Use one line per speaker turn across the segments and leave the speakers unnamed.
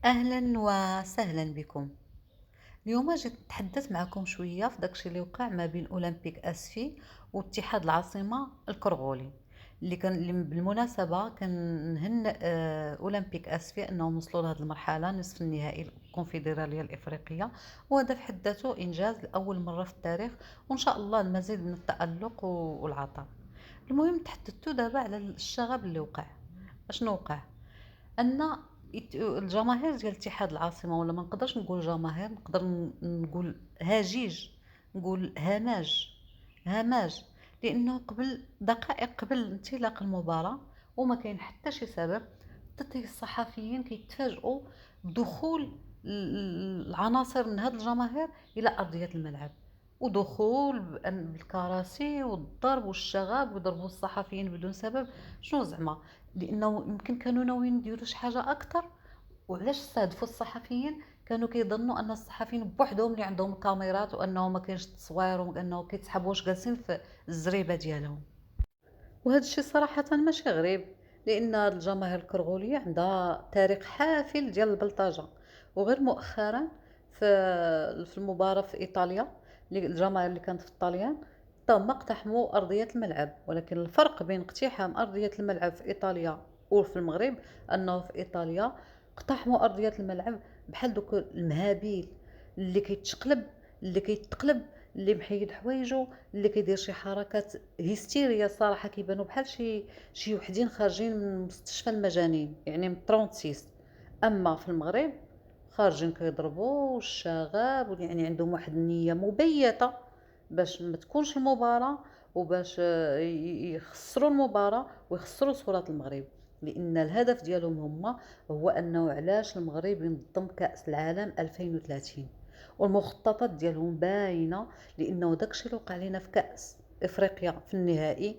أهلا وسهلا بكم. اليوم جيت نتحدث معكم شوية في داكشي اللي وقع ما بين أولمبيك أسفي واتحاد العاصمة الكرغولي اللي بالمناسبة كنهنئ أولمبيك أسفي أنهم وصلوا لهذه المرحلة نصف النهائي الكونفدرالية الإفريقية، وهذا في حد ذاته إنجاز لأول مرة في التاريخ، وإن شاء الله المزيد من التألق والعطاء. المهم تحدثت دابا على الشغب اللي وقع. اشنو وقع؟ ان الجماهير ديال اتحاد العاصمه، ولا ما نقدرش نقول جماهير، نقدر نقول هاجيج، نقول هماج، لانه قبل دقائق قبل انطلاق المباراه وما كاين حتى شي سبب بدات الصحفيين كيتفاجئوا بدخول العناصر من هاد الجماهير الى ارضيه الملعب، ودخول بالكراسي والضرب والشغب ويضربوا الصحفيين بدون سبب. شنو زعما؟ لانه يمكن كانوا ناويين يديروا شي حاجه اكثر. وعلاش استهدفوا الصحفيين؟ كانوا كيظنوا ان الصحفيين بوحدهم اللي عندهم الكاميرات، وانه ما كاينش التصوير، وانه كيتسحبوا واش جالسين في الزريبه ديالهم. وهذا الشيء صراحه ماشي غريب، لان الجماهير الكرغوليه عندها تاريخ حافل ديال البلطجه. وغير مؤخرا في المباراه في ايطاليا، اللي الجماهير اللي كانت في الطليان تم اقتحموا ارضيه الملعب، ولكن الفرق بين اقتحام ارضيه الملعب في ايطاليا وفي المغرب انه في ايطاليا اقتحموا ارضيه الملعب بحال دوك المهابيل اللي كيتشقلب، اللي كيتقلب، اللي محيد حوايجو، اللي كيدير شي حركات هستيريه. صراحه كيبانوا بحال شي وحدين خارجين من مستشفى المجانين، يعني من 36. اما في المغرب خارجين كيضربوا الشغاب، يعني عندهم واحد النيه مبيته باش ما تكونش المباراه، وباش يخسروا المباراه ويخسروا صوره المغرب. لان الهدف ديالهم هما هو انه علاش المغرب ينظم كاس العالم 2030، والمخططات ديالهم باينه. لانه داكشي اللي وقع لنا في كاس افريقيا في النهائي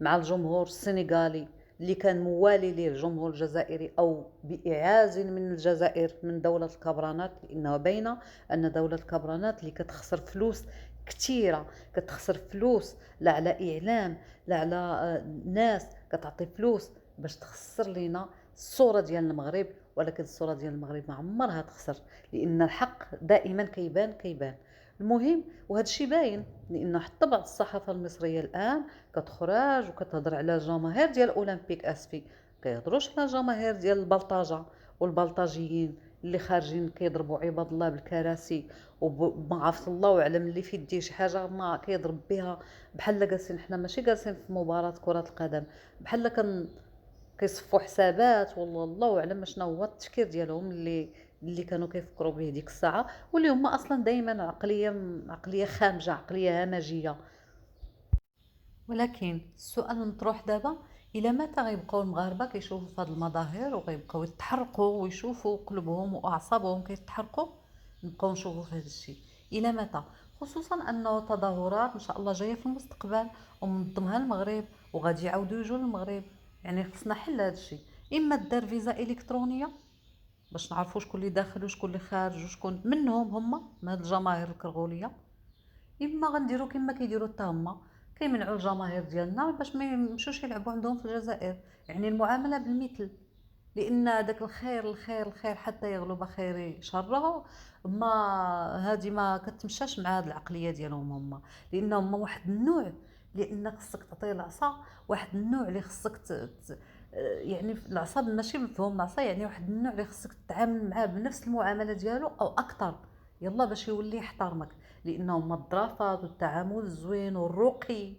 مع الجمهور السنغالي اللي كان موالي ليه الجمهور الجزائري، او باعاز من الجزائر من دوله الكبرانات، لانه باينه ان دوله الكبرانات اللي كتخسر فلوس كثيره، كتخسر فلوس لا على اعلام لا على ناس كتعطي فلوس باش تخسر لينا الصوره ديال المغرب. ولكن الصوره ديال المغرب ما عمرها تخسر، لان الحق دائما كيبان. المهم، وهذا الشيء باين لانه حتى بعض الصحافه المصريه الان كتخرج وكتهضر على الجماهير ديال اولمبيك اسفي، كيهضروش على الجماهير ديال البلطجه والبلطجيين اللي خارجين كيضربوا عباد الله بالكراسي، وما عرفت الله اعلم اللي في يديه شي حاجه ما كيضرب بها، بحال جالسين حنا ماشي جالسين في مباراه كره القدم، بحال كيصفوا حسابات. والله الله اعلم شنو هو التفكير ديالهم اللي كانوا كيفكروا به ديك الساعه، واللي هما اصلا دائما عقليه خامجه، عقليه همجيه. ولكن السؤال المطروح دابا، الى متى غيبقاو المغاربه كيشوفوا في هذه المظاهر وغيبقاو يتحرقوا ويشوفوا قلوبهم واعصابهم كيتحرقوا؟ نبقاو نشوفوا في هذا الشيء الى متى؟ خصوصا انه تظاهرات ان شاء الله جايه في المستقبل ومنظمها المغرب وغادي يعاودوا يجوا للمغرب. يعني خصنا حل هذا الشيء، اما دار فيزا الكترونيه باش نعرفوا شكون اللي داخل وشكون اللي خارج وشكون منهم هما من هاد الجماهير الكرغوليه، اما غنديروا كما كيديروا حتى هما، كيمنعوا الجماهير ديالنا باش ما يمشوش يلعبوا عندهم في الجزائر. يعني المعامله بالمثل، لان داك الخير حتى يغلب خير شره. ما هذه ما كتمشاش مع هاد العقليه ديالهم هما، لانهم واحد النوع، لان خصك تعطيه العصا واحد النوع اللي خصك يعني العصا ماشي مفهوم العصا، يعني واحد النوع اللي خصك تتعامل معاه بنفس المعامله ديالو او اكثر، يلا باش يولي يحترمك. لانه هما الظرافات والتعامل الزوين الرقي،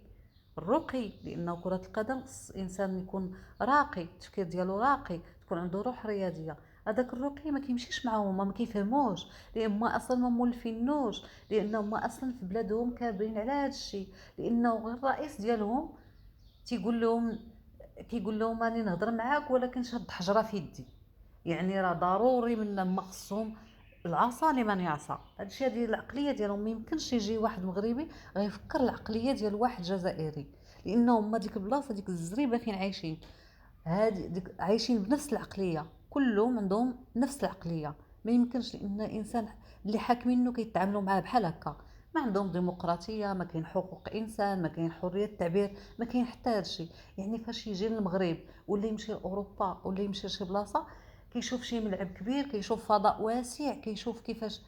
لانه كره القدم خص الانسان يكون راقي، التفكير ديالو راقي، تكون عنده روح رياضيه. هذاك الرقي ما كيمشيش معاهم، ما كيفهموش، لان هما اصلا ما مولفينوش، لان هما اصلا في بلادهم كابرين على هذا الشيء. لانه غير الرئيس ديالهم تيقول لهم كيقول لهم راني نهضر معاك ولكن شاد حجره في يدي. يعني راه ضروري منا ما خصهم العصا لمن يعصى. هادشي هذه العقليه ديالهم، ما يمكنش يجي واحد مغربي غيفكر العقليه ديال واحد جزائري، لانه هما ديك البلاصه ديك الزريبه فين عايشين، هادي ديك عايشين بنفس العقليه، كلهم عندهم نفس العقليه. ما يمكنش، لان الانسان اللي حاكمينه كيتعاملوا معاه بحال هكا. ما عندهم ديمقراطيه، ما كاين حقوق انسان، ما كاين حريه التعبير، ما كاين حتى هادشي. يعني فاش يجي للمغرب ولا يمشي لاوروبا ولا يمشي لشي بلاصه، كيشوف شي ملعب كبير، كيشوف فضاء واسع، كيشوف كيفاش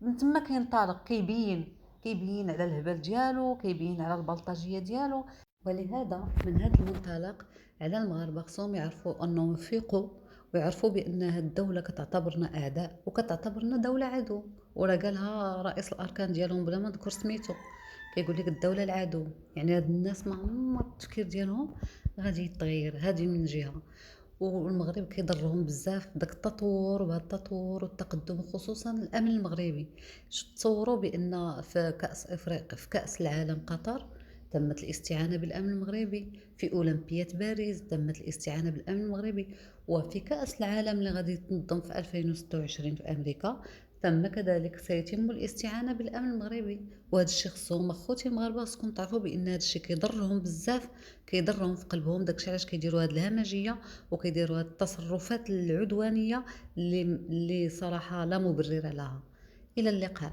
من تما كينطلق، كيبين على الهبل ديالو، كيبين على البلطجيه ديالو. ولهذا من هذا المنطلق على المغاربه خصهم يعرفوا انهم يفيقوا، ويعرفوا بان هاد الدوله كتعتبرنا اعداء وكتعتبرنا دوله عدو. وراه قالها رئيس الاركان ديالهم بلا ما نذكر سميتو، كيقول لك الدوله العدو. يعني هاد الناس ما عمر التفكير ديالهم غادي يتغير. هذه من جهه. والمغرب كيضرهم بزاف داك التطور، وهذا التطور والتقدم، خصوصا الامن المغربي. تصوروا بان في كاس افريقيا، في كاس العالم قطر، تمت الاستعانه بالامن المغربي. في اولمبياد باريس تمت الاستعانه بالامن المغربي. وفي كاس العالم اللي غادي تنظم في 2026 في امريكا، تم كذلك سيتم الاستعانه بالامن المغربي. وهذا الشيء خصهم اخوتي المغاربه خصكم تعرفوا بان هذا الشيء كيضرهم بزاف، كيضرهم في قلبهم. داكشي علاش كيديروا هذه الهمجيه وكيديروا هذه التصرفات العدوانيه اللي صراحه لا مبرر لها. الى اللقاء.